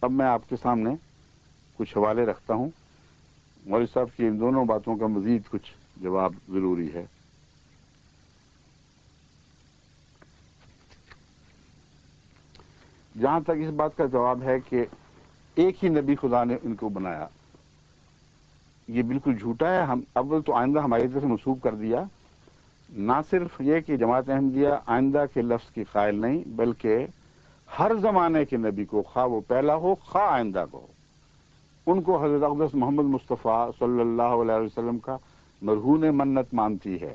اب میں آپ کے سامنے کچھ حوالے رکھتا ہوں، مولوی صاحب کی ان دونوں باتوں کا مزید کچھ جواب ضروری ہے۔ جہاں تک اس بات کا جواب ہے کہ ایک ہی نبی خدا نے ان کو بنایا، یہ بالکل جھوٹا ہے۔ ہم اول تو آئندہ ہماری طرف سے منسوب کر دیا، نہ صرف یہ کہ جماعت احمدیہ آئندہ کے لفظ کی قائل نہیں، بلکہ ہر زمانے کے نبی کو، خواہ وہ پہلا ہو خواہ آئندہ کو ہو، ان کو حضرت اقدس محمد مصطفیٰ صلی اللہ علیہ وسلم کا مرہون منت مانتی ہے۔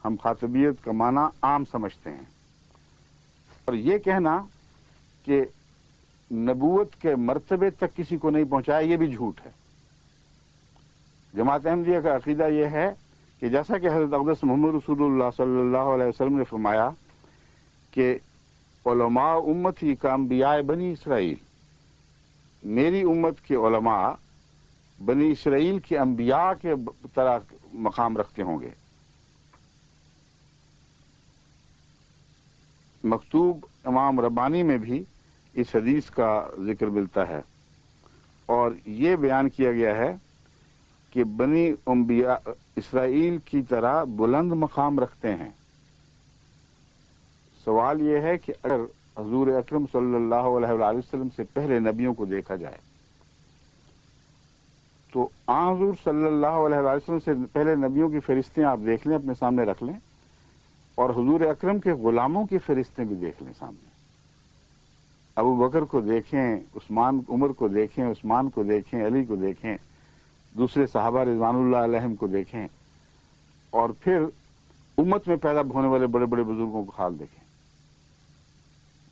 ہم خاطبیت کا معنی عام سمجھتے ہیں، اور یہ کہنا کہ نبوت کے مرتبے تک کسی کو نہیں پہنچایا، یہ بھی جھوٹ ہے۔ جماعت احمدیہ کا عقیدہ یہ ہے کہ جیسا کہ حضرت اقدس محمد رسول اللہ صلی اللہ علیہ وسلم نے فرمایا کہ علماء امتی کا انبیاء بنی اسرائیل، میری امت کے علماء بنی اسرائیل کے انبیاء کے طرح مقام رکھتے ہوں گے۔ مکتوب امام ربانی میں بھی اس حدیث کا ذکر ملتا ہے، اور یہ بیان کیا گیا ہے کہ بنی انبیاء اسرائیل کی طرح بلند مقام رکھتے ہیں۔ سوال یہ ہے کہ اگر حضور اکرم صلی اللہ علیہ وآلہ وسلم سے پہلے نبیوں کو دیکھا جائے تو حضور صلی اللہ علیہ وآلہ وسلم سے پہلے نبیوں کی فہرستیں آپ دیکھ لیں، اپنے سامنے رکھ لیں، اور حضور اکرم کے غلاموں کی فہرستیں بھی دیکھ لیں سامنے۔ ابو بکر کو دیکھیں، عمر کو دیکھیں، عثمان کو دیکھیں، علی کو دیکھیں، دوسرے صحابہ رضوان اللہ علیہم کو دیکھیں، اور پھر امت میں پیدا ہونے والے بڑے بڑے بزرگوں کو حال دیکھیں۔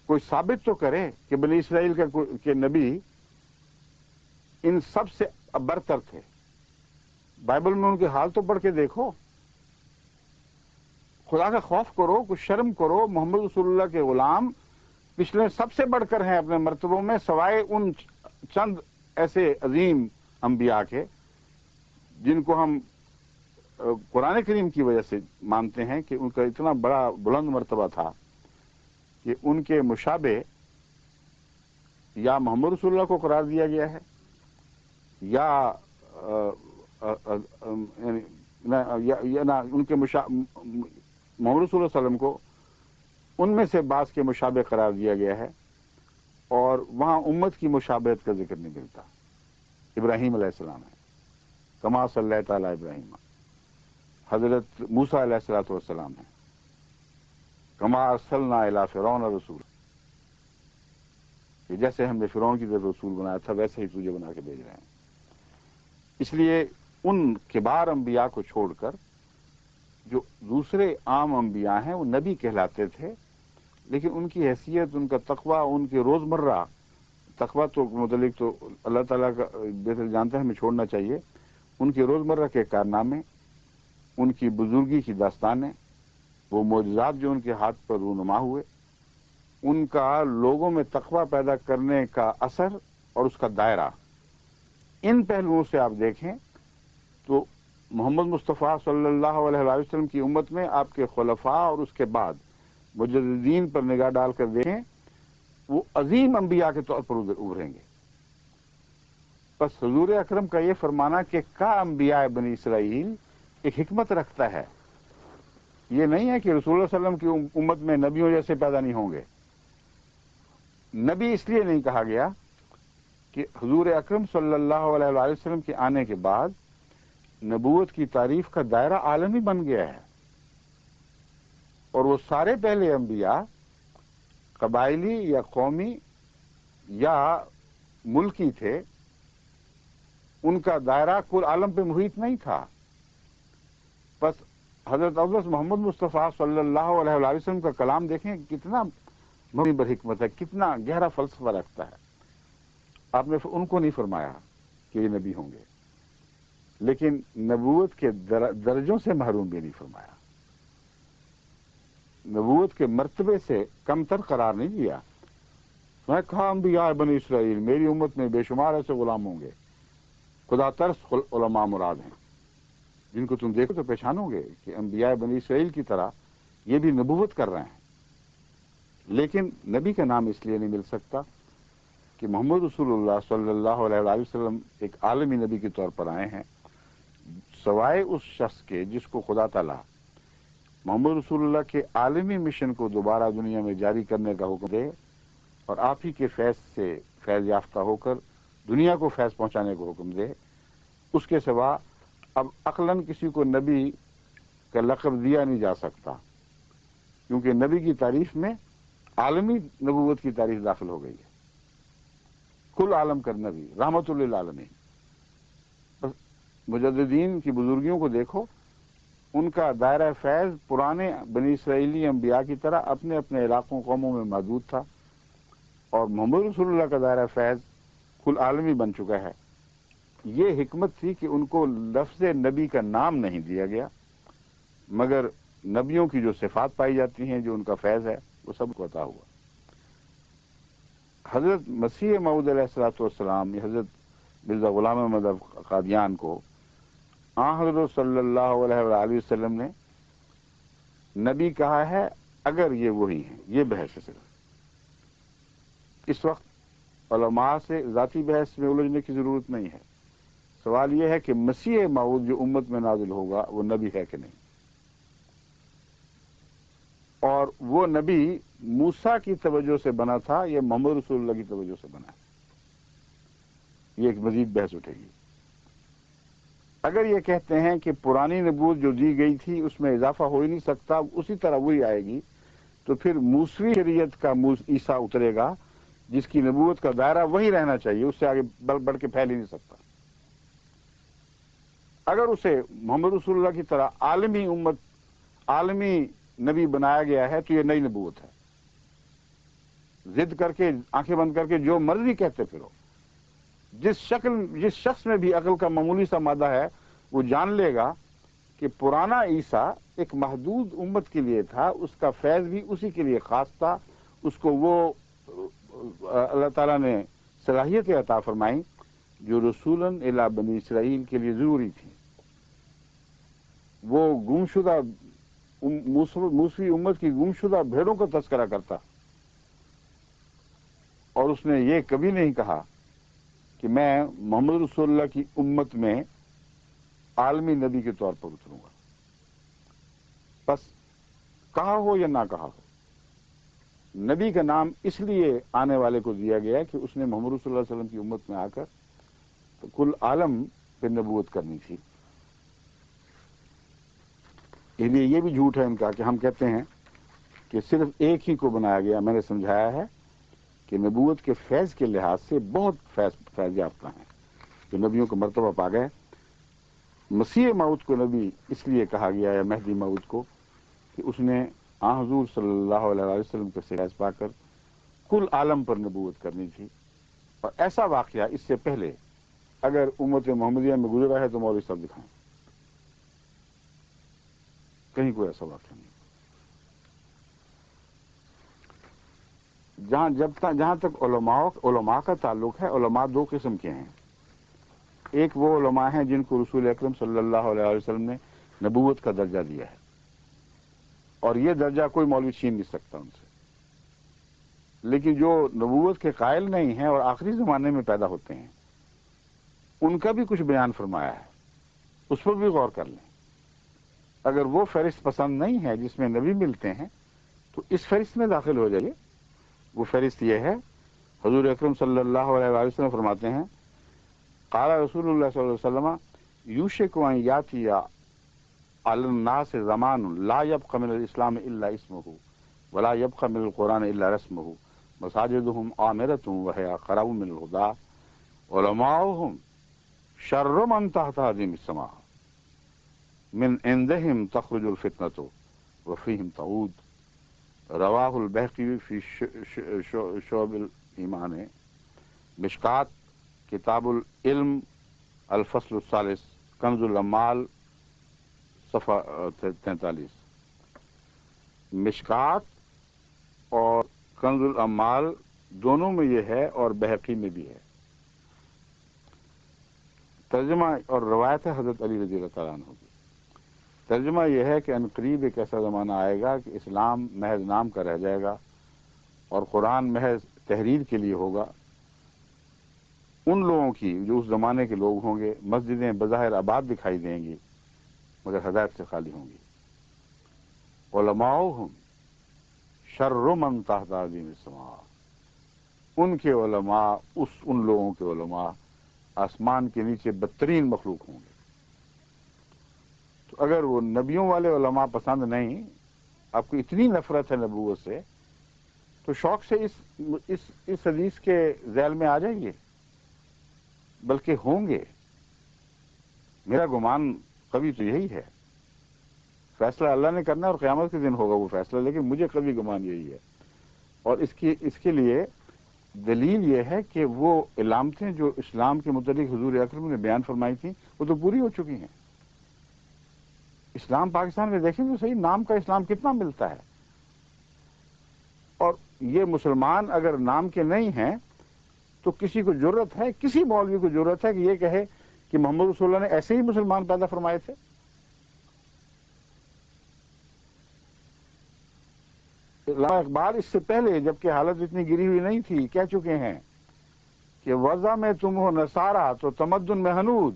کوئی ثابت تو کرے کہ بنی اسرائیل کے نبی ان سب سے برتر تھے۔ بائبل میں ان کے حال تو پڑھ کے دیکھو، خدا کا خوف کرو، کچھ شرم کرو۔ محمد رسول اللہ کے غلام پچھلے سب سے بڑھ کر ہیں اپنے مرتبوں میں، سوائے ان چند ایسے عظیم انبیاء کے جن کو ہم قرآن کریم کی وجہ سے مانتے ہیں کہ ان کا اتنا بڑا بلند مرتبہ تھا کہ ان کے مشابہ یا محمد رسول اللہ کو قرار دیا گیا ہے، یا ان کے محمد رسول اللہ علیہ وسلم کو ان میں سے بعض کے مشابہ قرار دیا گیا ہے، اور وہاں امت کی مشابہت کا ذکر نہیں ملتا۔ ابراہیم علیہ السلام ہے، کما صلی اللہ تعالی ابراہیم، حضرت موسیٰ علیہ الصلوۃ والسلام ہے، کما ارسلنا الی فرعون رسول، کہ جیسے ہم نے فرعون کی طرف رسول بنایا تھا ویسے ہی تجھے بنا کے بھیج رہے ہیں۔ اس لیے ان کبار انبیاء کو چھوڑ کر جو دوسرے عام انبیاء ہیں وہ نبی کہلاتے تھے، لیکن ان کی حیثیت، ان کا تقوی، ان کے روزمرہ تقوی تو متعلق تو اللہ تعالیٰ کا بہتر جانتا ہے، ہمیں چھوڑنا چاہیے۔ ان کے روزمرہ کے کارنامے، ان کی بزرگی کی داستانیں، وہ معجزات جو ان کے ہاتھ پر رونما ہوئے، ان کا لوگوں میں تقوی پیدا کرنے کا اثر اور اس کا دائرہ، ان پہلوؤں سے آپ دیکھیں تو محمد مصطفیٰ صلی اللہ علیہ وآلہ وسلم کی امت میں آپ کے خلفاء اور اس کے بعد مجددین پر نگاہ ڈال کر دیکھیں، وہ عظیم انبیاء کے طور پر ابھریں گے۔ بس حضور اکرم کا یہ فرمانا کہ کا انبیاء بنی اسرائیل ایک حکمت رکھتا ہے، یہ نہیں ہے کہ رسول اللہ صلی اللہ علیہ وسلم کی امت میں نبیوں جیسے پیدا نہیں ہوں گے۔ نبی اس لیے نہیں کہا گیا کہ حضور اکرم صلی اللہ علیہ وآلہ وسلم کے آنے کے بعد نبوت کی تعریف کا دائرہ عالمی بن گیا ہے، اور وہ سارے پہلے انبیاء قبائلی یا قومی یا ملکی تھے، ان کا دائرہ کل عالم پہ محیط نہیں تھا۔ بس حضرت اقدس محمد مصطفیٰ صلی اللہ علیہ وآلہ وسلم کا کلام دیکھیں، کتنا مبنی بر حکمت ہے، کتنا گہرا فلسفہ رکھتا ہے۔ آپ نے ان کو نہیں فرمایا کہ یہ نبی ہوں گے، لیکن نبوت کے درجوں سے محروم بھی نہیں فرمایا، نبوت کے مرتبے سے کم تر قرار نہیں دیا۔ میں کہا انبیاء بنی اسرائیل، میری امت میں بے شمار ایسے غلام ہوں گے، خدا ترس علماء مراد ہیں، جن کو تم دیکھو تو پہچانو گے کہ انبیاء بنی اسرائیل کی طرح یہ بھی نبوت کر رہے ہیں، لیکن نبی کا نام اس لیے نہیں مل سکتا کہ محمد رسول اللہ صلی اللہ علیہ وآلہ وسلم ایک عالمی نبی کے طور پر آئے ہیں، سوائے اس شخص کے جس کو خدا تعالیٰ محمد رسول اللہ کے عالمی مشن کو دوبارہ دنیا میں جاری کرنے کا حکم دے اور آپ ہی کے فیض سے فیض یافتہ ہو کر دنیا کو فیض پہنچانے کو حکم دے، اس کے سوا اب عقلاً کسی کو نبی کا لقب دیا نہیں جا سکتا، کیونکہ نبی کی تعریف میں عالمی نبوت کی تعریف داخل ہو گئی ہے۔ کل عالم کر نبی رحمت للعالمین۔ بس مجددین کی بزرگیوں کو دیکھو، ان کا دائرہ فیض پرانے بنی اسرائیلی انبیاء کی طرح اپنے اپنے علاقوں قوموں میں محدود تھا، اور محمد رسول اللہ کا دائرہ فیض کل عالمی بن چکا ہے۔ یہ حکمت تھی کہ ان کو لفظ نبی کا نام نہیں دیا گیا، مگر نبیوں کی جو صفات پائی جاتی ہیں، جو ان کا فیض ہے، وہ سب کو عطا ہوا۔ حضرت مسیح موعود علیہ الصلوۃ والسلام، حضرت مرزا غلام احمد قادیان کو حضرت صلی اللہ علیہ وآلہ وسلم نے نبی کہا ہے، اگر یہ وہی ہیں۔ یہ بحث ہے صرف۔ اس وقت علماء سے ذاتی بحث میں الجھنے کی ضرورت نہیں ہے، سوال یہ ہے کہ مسیح موعود جو امت میں نازل ہوگا وہ نبی ہے کہ نہیں، اور وہ نبی موسیٰ کی توجہ سے بنا تھا یا محمد رسول اللہ کی توجہ سے بنا ہے۔ یہ ایک مزید بحث اٹھے گی۔ اگر یہ کہتے ہیں کہ پرانی نبوت جو دی گئی تھی اس میں اضافہ ہو ہی نہیں سکتا، اسی طرح وہی آئے گی، تو پھر موسوی شریعت کا عیسیٰ اترے گا جس کی نبوت کا دائرہ وہی رہنا چاہیے، اس سے آگے بڑھ کے پھیل ہی نہیں سکتا۔ اگر اسے محمد رسول اللہ کی طرح عالمی نبی بنایا گیا ہے تو یہ نئی نبوت ہے۔ ضد کر کے آنکھیں بند کر کے جو مرضی کہتے پھرو، جس شخص میں بھی عقل کا معمولی سا مادہ ہے وہ جان لے گا کہ پرانا عیسیٰ ایک محدود امت کے لیے تھا، اس کا فیض بھی اسی کے لیے خاص تھا، اس کو وہ اللہ تعالیٰ نے صلاحیتیں عطا فرمائیں جو رسولاً الی بنی اسرائیل کے لیے ضروری تھی۔ وہ گمشدہ موسوی امت کی گمشدہ بھیڑوں کا تذکرہ کرتا، اور اس نے یہ کبھی نہیں کہا کہ میں محمد رسول اللہ کی امت میں عالمی نبی کے طور پر اتروں گا۔ بس کہا ہو یا نہ کہا ہو، نبی کا نام اس لیے آنے والے کو دیا گیا کہ اس نے محمد رسول اللہ علیہ وسلم کی امت میں آ کر تو کل عالم پہ نبوت کرنی تھی۔ اس لیے یہ بھی جھوٹ ہے ان کا کہ ہم کہتے ہیں کہ صرف ایک ہی کو بنایا گیا۔ میں نے سمجھایا ہے کہ نبوت کے فیض کے لحاظ سے بہت فیض یافتہ ہیں جو نبیوں کو مرتبہ پا گئے۔ مسیح موعود کو نبی اس لیے کہا گیا ہے، مہدی موعود کو، کہ اس نے حضور صلی اللہ علیہ وسلم کے فیض پا کر کل عالم پر نبوت کرنی تھی۔ اور ایسا واقعہ اس سے پہلے اگر امت محمدیہ میں گزرا ہے تو مولوی صاحب دکھائیں، کہیں کوئی ایسا واقعہ نہیں۔ جہاں تک علماء کا تعلق ہے، علماء دو قسم کے ہیں۔ ایک وہ علماء ہیں جن کو رسول اکرم صلی اللہ علیہ وسلم نے نبوت کا درجہ دیا ہے، اور یہ درجہ کوئی مولوی چھین نہیں سکتا ان سے۔ لیکن جو نبوت کے قائل نہیں ہیں اور آخری زمانے میں پیدا ہوتے ہیں، ان کا بھی کچھ بیان فرمایا ہے، اس پر بھی غور کر لیں۔ اگر وہ فہرست پسند نہیں ہے جس میں نبی ملتے ہیں تو اس فہرست میں داخل ہو جائیے۔ وہ فہرست یہ ہے، حضور اکرم صلی اللہ علیہ وسلم فرماتے ہیں، قال رسول اللہ صلی اللہ علیہ وسلم یوشک ان یاتی علی الناس زمان لا یبق من الاسلام الا اسمہ ولا یبق من القرآن الا رسمہ مساجدہم عامرۃ وہی قرؤ من الہدی علماؤہم شر من تحت ہدیم السماء من عندہم تخرج الفتنۃ وفیہم تعود۔ رواہ البہقی فی شعب الایمان، مشکات کتاب العلم الفصل الثالث، کنز الامال صفحہ 43۔ مشکات اور کنز الامال دونوں میں یہ ہے اور بہقی میں بھی ہے۔ ترجمہ اور روایت ہے حضرت علی رضی اللہ تعالیٰ عنہ کی۔ ترجمہ یہ ہے کہ عنقریب ایک ایسا زمانہ آئے گا کہ اسلام محض نام کا رہ جائے گا اور قرآن محض تحریر کے لیے ہوگا، ان لوگوں کی جو اس زمانے کے لوگ ہوں گے مسجدیں بظاہر آباد دکھائی دیں گی مگر ہدایت سے خالی ہوں گی. علماؤہم شر من تحت عظیم السماء، ان کے علماء ان لوگوں کے علماء آسمان کے نیچے بدترین مخلوق ہوں گے. تو اگر وہ نبیوں والے علماء پسند نہیں، آپ کو اتنی نفرت ہے نبوت سے، تو شوق سے اس حدیث کے ذیل میں آ جائیے، بلکہ ہوں گے. میرا گمان کبھی تو یہی ہے، فیصلہ اللہ نے کرنا اور قیامت کے دن ہوگا وہ فیصلہ، لیکن مجھے کبھی گمان یہی ہے. اور اس کے لیے دلیل یہ ہے کہ وہ علامتیں جو اسلام کے متعلق حضور اکرم نے بیان فرمائی تھیں وہ تو پوری ہو چکی ہیں. اسلام پاکستان میں دیکھیں تو صحیح، نام کا اسلام کتنا ملتا ہے. اور یہ مسلمان اگر نام کے نہیں ہیں تو کسی کو جرت ہے، کسی مولوی کو جرت ہے کہ یہ کہے کہ محمد رسول اللہ نے ایسے ہی مسلمان پیدا فرمائے تھے؟ علامہ اقبال اس سے پہلے جبکہ حالت اتنی گری ہوئی نہیں تھی کہہ چکے ہیں کہ وضع میں تم ہو نصارہ تو تمدن میں حنود،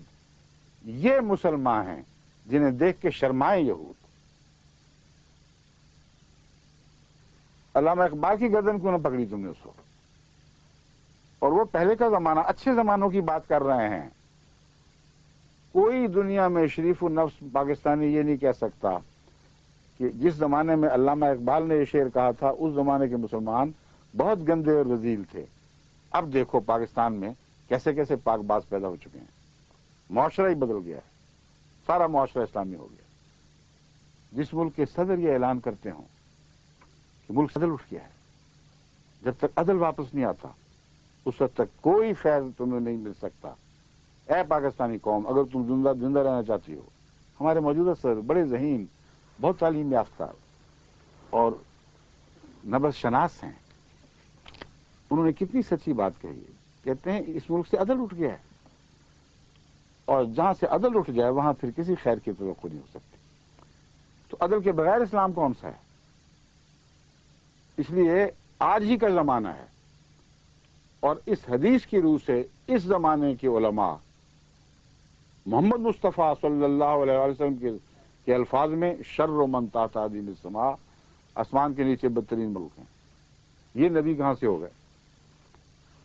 یہ مسلمان ہیں جنہیں دیکھ کے شرمائے یہود. علامہ اقبال کی گردن کیوں نہ پکڑی تم نے اس وقت؟ اور وہ پہلے کا زمانہ، اچھے زمانوں کی بات کر رہے ہیں. کوئی دنیا میں شریف النفس پاکستانی یہ نہیں کہہ سکتا کہ جس زمانے میں علامہ اقبال نے یہ شعر کہا تھا اس زمانے کے مسلمان بہت گندے اور رذیل تھے. اب دیکھو پاکستان میں کیسے کیسے پاک باز پیدا ہو چکے ہیں. معاشرہ ہی بدل گیا ہے، سارا معاشرہ اسلامی ہو گیا. جس ملک کے صدر یہ اعلان کرتے ہوں کہ ملک صدر اٹھ گیا ہے، جب تک عدل واپس نہیں آتا اس وقت تک کوئی فیض تمہیں نہیں مل سکتا. اے پاکستانی قوم، اگر تم زندہ رہنا چاہتی ہو، ہمارے موجودہ صدر بڑے ذہین، بہت تعلیم یافتہ اور نبض شناس ہیں. انہوں نے کتنی سچی بات کہی ہے. کہتے ہیں اس ملک سے عدل اٹھ گیا ہے، اور جہاں سے عدل اٹھ جائے وہاں پھر کسی خیر کی توقع نہیں ہو سکتی. تو عدل کے بغیر اسلام کون سا ہے؟ اس لیے آج ہی کا زمانہ ہے، اور اس حدیث کی روح سے اس زمانے کے علماء محمد مصطفیٰ صلی اللہ علیہ وسلم کے الفاظ میں شر من تحت عظیم السماء، آسمان کے نیچے بدترین ملک ہیں. یہ نبی کہاں سے ہو گئے؟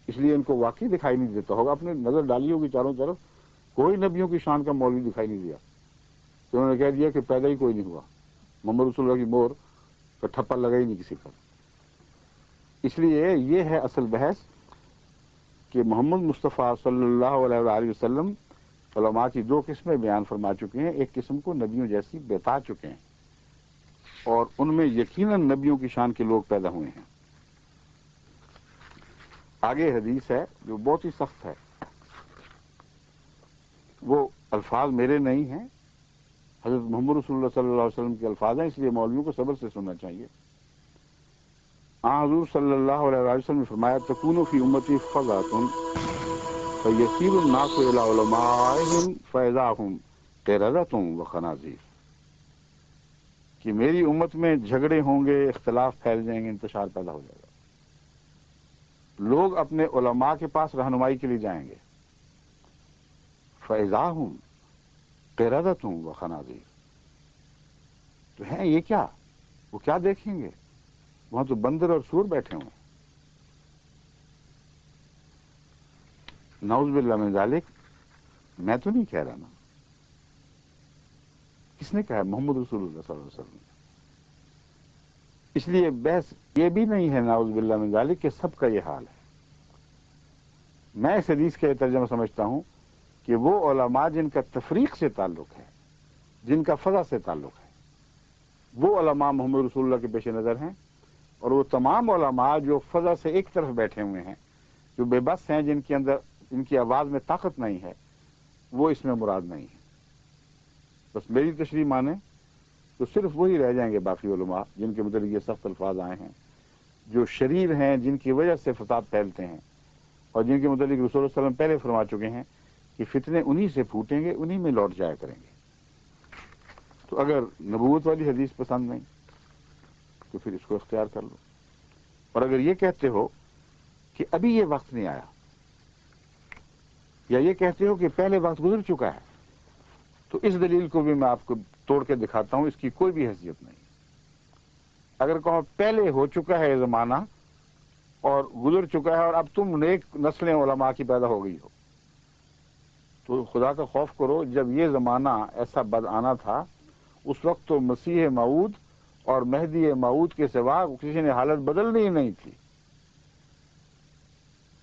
اس لیے ان کو واقعی دکھائی نہیں دیتا ہوگا. اپنے نظر ڈالی ہوگی چاروں طرف، کوئی نبیوں کی شان کا مولوی دکھائی نہیں دیا. تو انہوں نے کہہ دیا کہ پیدا ہی کوئی نہیں ہوا، محمد رسول اللہ کی مہر کا ٹھپا لگا ہی نہیں کسی پر. اس لیے یہ ہے اصل بحث کہ محمد مصطفیٰ صلی اللہ علیہ وآلہ وسلم علماء کی دو قسمیں بیان فرما چکے ہیں. ایک قسم کو نبیوں جیسی بتا چکے ہیں، اور ان میں یقیناً نبیوں کی شان کے لوگ پیدا ہوئے ہیں. آگے حدیث ہے جو بہت ہی سخت ہے. وہ الفاظ میرے نہیں ہیں، حضرت محمد رسول اللہ صلی اللہ علیہ وسلم کے الفاظ ہیں، اس لیے مولویوں کو صبر سے سننا چاہیے. حضور صلی اللہ علیہ وسلم نے فرمایا تکون فی امتی فضاۃ فیسیر الناس الی علمائہم فاذا ہم قردۃ وخنازیر، کہ میری امت میں جھگڑے ہوں گے، اختلاف پھیل جائیں گے، انتشار پیدا ہو جائے گا. لوگ اپنے علماء کے پاس رہنمائی کے لیے جائیں گے، فاذا ہم قردۃ وخنازیر، تو ہیں یہ کیا؟ وہ کیا دیکھیں گے؟ وہاں تو بندر اور سور بیٹھے ہوئے ہیں. نعوذ باللہ من ذالک. میں تو نہیں کہہ رہا نا، کس نے کہا ہے؟ محمد رسول اللہ صلی اللہ علیہ وسلم. اس لیے بحث یہ بھی نہیں ہے نعوذ باللہ من ذالک کہ سب کا یہ حال ہے. میں اس حدیث کا یہ ترجمہ سمجھتا ہوں کہ وہ علماء جن کا تفریق سے تعلق ہے، جن کا فضا سے تعلق ہے، وہ علماء محمد رسول اللہ کے پیش نظر ہیں. اور وہ تمام علماء جو فضا سے ایک طرف بیٹھے ہوئے ہیں، جو بے بس ہیں، جن کے اندر ان کی آواز میں طاقت نہیں ہے، وہ اس میں مراد نہیں ہے. بس میری تشریح مانیں تو صرف وہی رہ جائیں گے باقی علماء جن کے متعلق یہ سخت الفاظ آئے ہیں، جو شریر ہیں، جن کی وجہ سے فساد پھیلتے ہیں، اور جن کے متعلق رسول اللہ صلی اللہ علیہ وسلم پہلے فرما چکے ہیں کہ فتنے انہی سے پھوٹیں گے، انہی میں لوٹ جایا کریں گے. تو اگر نبوت والی حدیث پسند نہیں تو پھر اس کو اختیار کر لو. اور اگر یہ کہتے ہو کہ ابھی یہ وقت نہیں آیا یا یہ کہتے ہو کہ پہلے وقت گزر چکا ہے، تو اس دلیل کو بھی میں آپ کو توڑ کے دکھاتا ہوں، اس کی کوئی بھی حیثیت نہیں۔ اگر کہو پہلے ہو چکا ہے یہ زمانہ اور گزر چکا ہے اور اب تم نیک نسلیں علماء کی پیدا ہو گئی ہو، تو خدا کا خوف کرو، جب یہ زمانہ ایسا بدآنا تھا اس وقت تو مسیح موعود اور مہدی موعود کے سوا کسی نے حالت بدلنی ہی نہیں تھی۔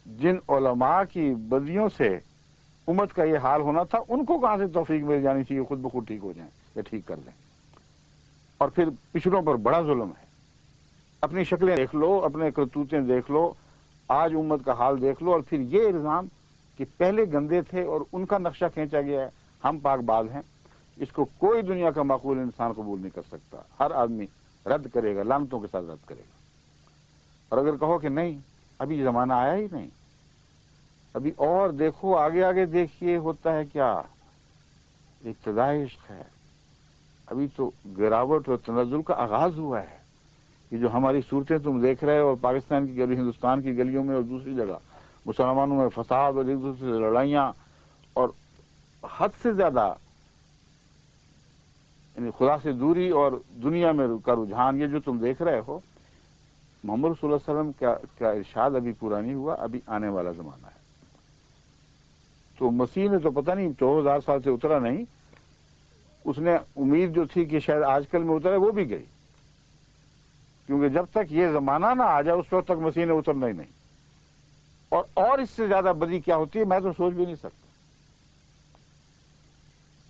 جن علماء کی بدیوں سے امت کا یہ حال ہونا تھا، ان کو کہاں سے توفیق مل جانی چاہیے خود بخود ٹھیک ہو جائیں یا ٹھیک کر دیں؟ اور پھر پچھڑوں پر بڑا ظلم ہے۔ اپنی شکلیں دیکھ لو، اپنے کرتوتیں دیکھ لو، آج امت کا حال دیکھ لو، اور پھر یہ الزام کہ پہلے گندے تھے اور ان کا نقشہ کھینچا گیا ہے، ہم پاک باز ہیں، اس کو کوئی دنیا کا معقول انسان قبول نہیں کر سکتا۔ ہر آدمی رد کرے گا، لعنتوں کے ساتھ رد کرے گا۔ اور اگر کہو کہ نہیں ابھی زمانہ آیا ہی نہیں، ابھی اور دیکھو، آگے آگے دیکھیے ہوتا ہے کیا، ابتدائی عشق ہے، ابھی تو گراوٹ اور تنزل کا آغاز ہوا ہے۔ یہ جو ہماری صورتیں تم دیکھ رہے ہو، اور پاکستان کی گلی، ہندوستان کی گلیوں میں اور دوسری جگہ مسلمانوں میں فساد اور ایک دوسرے سے لڑائیاں اور حد سے زیادہ یعنی خدا سے دوری اور دنیا میں کا رجحان، یہ جو تم دیکھ رہے ہو، محمد صلی اللہ علیہ وسلم کا ارشاد ابھی پورا نہیں ہوا، ابھی آنے والا زمانہ ہے۔ تو مسیح نے تو پتہ نہیں 4000 سال سے اترا نہیں، اس نے امید جو تھی کہ شاید آج کل میں اترے، وہ بھی گئی، کیونکہ جب تک یہ زمانہ نہ آ جائے اس وقت تک مسیح نے اترنا ہی نہیں۔ اور اس سے زیادہ بدی کیا ہوتی ہے میں تو سوچ بھی نہیں سکتا۔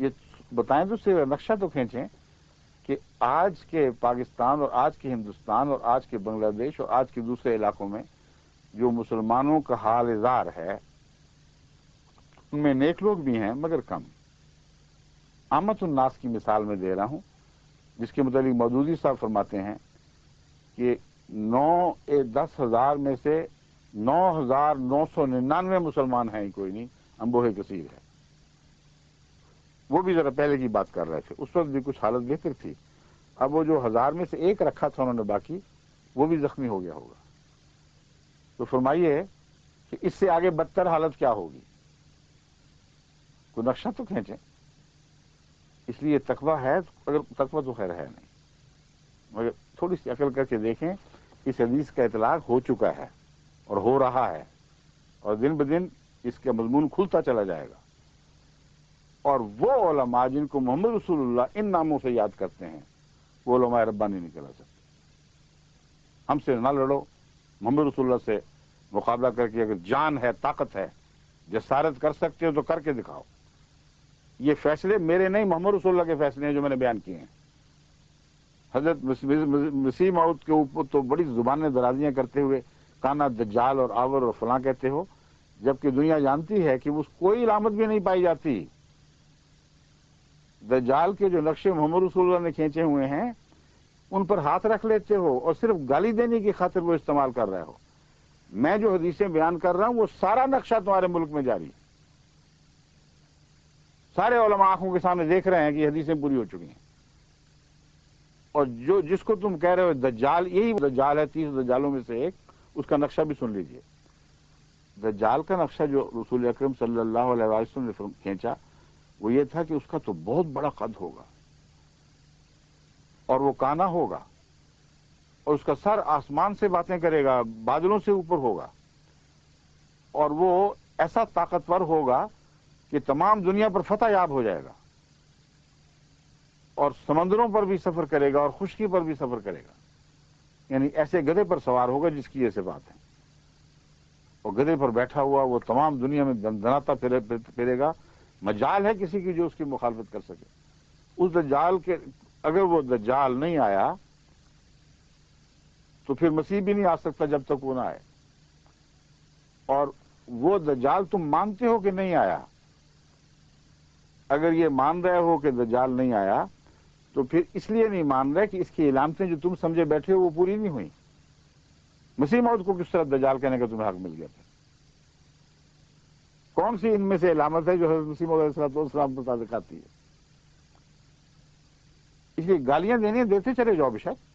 یہ بتائیں تو صرف نقشہ تو کھینچیں کہ آج کے پاکستان اور آج کے ہندوستان اور آج کے بنگلہ دیش اور آج کے دوسرے علاقوں میں جو مسلمانوں کا حال زار ہے، ان میں نیک لوگ بھی ہیں مگر کم۔ عامت الناس کی مثال میں دے رہا ہوں، جس کے متعلق مودودی صاحب فرماتے ہیں کہ 10,000 میں سے 9,999 مسلمان ہیں ہی کوئی نہیں، انبوہ کثیر ہے۔ وہ بھی ذرا پہلے کی بات کر رہے تھے، اس وقت بھی کچھ حالت بہتر تھی، اب وہ جو 1000 میں سے ایک رکھا تھا انہوں نے باقی، وہ بھی زخمی ہو گیا ہوگا۔ تو فرمائیے کہ اس سے آگے بدتر حالت کیا ہوگی؟ کوئی نقشہ تو کھینچیں۔ اس لیے تقویٰ ہے، اگر تقویٰ تو خیر ہے نہیں، مگر تھوڑی سی عقل کر کے دیکھیں، اس حدیث کا اطلاق ہو چکا ہے اور ہو رہا ہے، اور دن بدن اس کا مضمون کھلتا چلا جائے گا۔ اور وہ علماء جن کو محمد رسول اللہ ان ناموں سے یاد کرتے ہیں، وہ علماء ربانی نہیں کہلا سکتے۔ ہم سے نہ لڑو، محمد رسول اللہ سے مقابلہ کر کے اگر جان ہے، طاقت ہے، جسارت کر سکتے ہو تو کر کے دکھاؤ۔ یہ فیصلے میرے نہیں، محمد رسول اللہ کے فیصلے ہیں جو میں نے بیان کیے ہیں۔ حضرت مسیح موعود کے اوپر تو بڑی زبانیں درازیاں کرتے ہوئے کانا دجال اور آور اور فلاں کہتے ہو، جبکہ دنیا جانتی ہے کہ اس کوئی علامت بھی نہیں پائی جاتی۔ دجال کے جو نقشے محمد رسول اللہ نے کھینچے ہوئے ہیں ان پر ہاتھ رکھ لیتے ہو اور صرف گالی دینے کی خاطر وہ استعمال کر رہے ہو۔ میں جو حدیثیں بیان کر رہا ہوں وہ سارا نقشہ تمہارے ملک میں جاری ہے۔ سارے علماء آنکھوں کے سامنے دیکھ رہے ہیں کہ یہ حدیثیں پوری ہو چکی ہیں۔ اور جس کو تم کہہ رہے ہو دجال، یہی دجال ہے، 30 دجالوں میں سے ایک، اس کا نقشہ بھی سن لیجئے۔ دجال کا نقشہ جو رسول اکرم صلی اللہ علیہ وسلم نے کھینچا وہ یہ تھا کہ اس کا تو بہت بڑا قد ہوگا اور وہ کانا ہوگا اور اس کا سر آسمان سے باتیں کرے گا، بادلوں سے اوپر ہوگا، اور وہ ایسا طاقتور ہوگا کہ تمام دنیا پر فتح یاب ہو جائے گا، اور سمندروں پر بھی سفر کرے گا اور خشکی پر بھی سفر کرے گا۔ یعنی ایسے گدھے پر سوار ہوگا جس کی یہ صفات ہے، اور گدھے پر بیٹھا ہوا وہ تمام دنیا میں دندناتا پھرے گا۔ مجال ہے کسی کی جو اس کی مخالفت کر سکے؟ اس دجال کے اگر وہ دجال نہیں آیا تو پھر مسیح بھی نہیں آ سکتا جب تک وہ نہ آئے۔ اور وہ دجال تم مانتے ہو کہ نہیں آیا؟ اگر یہ مان رہے ہو کہ دجال نہیں آیا تو پھر اس لیے نہیں مان رہے کہ اس کی علامتیں جو تم سمجھے بیٹھے ہو وہ پوری نہیں ہوئی۔ مسیح موعود کو کس طرح دجال کہنے کا تمہیں حق مل گیا تھا؟ کون سی ان میں سے علامت ہے جو حضرت مسیح موعود علیہ السلام پر صادق آتی ہے؟ اس لیے گالیاں دینی دیتے چلے جاؤ بے شک،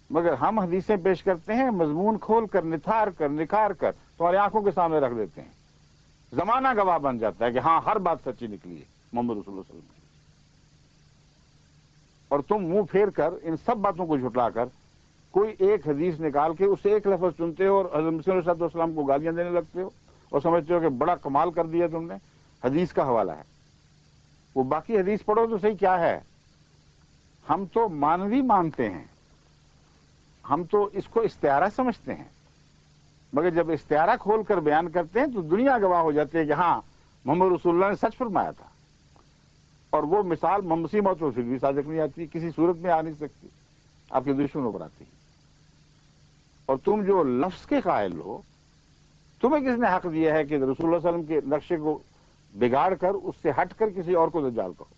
مگر ہم حدیثیں پیش کرتے ہیں مضمون کھول کر، نتھار کر، نکھار کر تمہاری آنکھوں کے سامنے رکھ دیتے ہیں زمانہ گواہ بن جاتا ہے کہ ہاں ہر بات سچی نکلی ہے محمد رسول اللہ صلی اللہ علیہ وسلم کی، اور تم منہ پھیر کر ان سب باتوں کو جھٹلا کر کوئی ایک حدیث نکال کے اسے ایک لفظ چنتے ہو اور حضرت مسیح علیہ السلام کو گالیاں دینے لگتے ہو اور سمجھتے ہو کہ بڑا کمال کر دیا تم نے۔ حدیث کا حوالہ ہے، وہ باقی حدیث پڑھو تو صحیح کیا ہے۔ ہم تو مانوی مانتے ہیں، ہم تو اس کو استعارہ سمجھتے ہیں، مگر جب استعارہ کھول کر بیان کرتے ہیں تو دنیا گواہ ہو جاتی ہے کہ ہاں محمد رسول اللہ نے سچ فرمایا تھا، اور وہ مثال محمد مسیح موت پھر بھی صادق نہیں آتی، کسی صورت میں آ نہیں سکتی، آپ کے دشمنوں پر آتی ہے۔ اور تم جو لفظ کے قائل ہو، تمہیں کس نے حق دیا ہے کہ رسول اللہ صلی اللہ علیہ وسلم کے نقشے کو بگاڑ کر اس سے ہٹ کر کسی اور کو دجال کہو؟